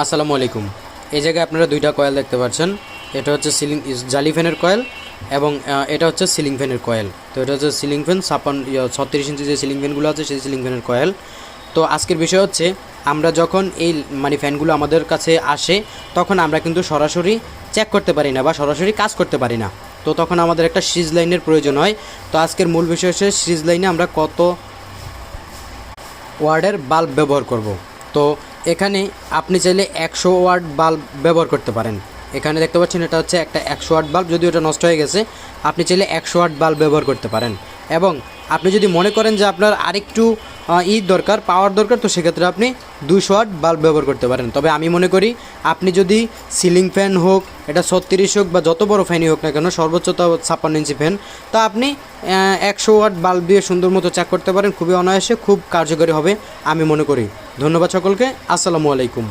আসসালামু আলাইকুম। এই জায়গায় আপনারা দুইটা কয়েল দেখতে পাচ্ছেন। এটা হচ্ছে জালি ফ্যানের কয়েল এবং এটা হচ্ছে সিলিং ফ্যানের কয়েল। তো এটা হচ্ছে সিলিং ফ্যান 36 ইঞ্চি যে সিলিং ফ্যানগুলো আছে সেই সিলিং ফ্যানের কয়েল। তো আজকের বিষয় হচ্ছে আমরা যখন এই ফ্যানগুলো আমাদের কাছে আসে তখন আমরা কিন্তু সরাসরি চেক করতে পারি না বা সরাসরি কাজ করতে পারি না। তো তখন আমাদের একটা সিরিজ লাইনের প্রয়োজন হয়। তো আজকের মূল বিষয় হচ্ছে সিরিজ লাইনে আমরা কত ওয়ার্ডের বাল্ব ব্যবহার করব। তো এখানে আপনি চাইলে 100 ওয়াট বাল্ব ব্যবহার করতে পারেন। এখানে দেখতে পাচ্ছেন এটা হচ্ছে একটা 100 ওয়াট বাল্ব, যদিও এটা নষ্ট হয়ে গেছে। আপনি চাইলে 100 ওয়াট বাল্ব ব্যবহার করতে পারেন। এবং আপনি যদি মনে করেন যে আপনার আরেকটু দরকার, পাওয়ার দরকার, তো সেক্ষেত্রে আপনি 200 ওয়াট বাল্ব ব্যবহার করতে পারেন। তবে আমি মনে করি আপনি যদি সিলিং ফ্যান হোক, এটা 36 হোক বা যত বড় ফ্যানই হোক না কেন, সর্বোচ্চ তো 56 ইঞ্চি ফ্যান, তা আপনি 100 ওয়াট বাল্ব দিয়ে সুন্দর মতো চেক করতে পারেন। খুবই অনায়াসে, খুব কার্যকরী হবে আমি মনে করি। ধন্যবাদ সকলকে। আসসালামু আলাইকুম।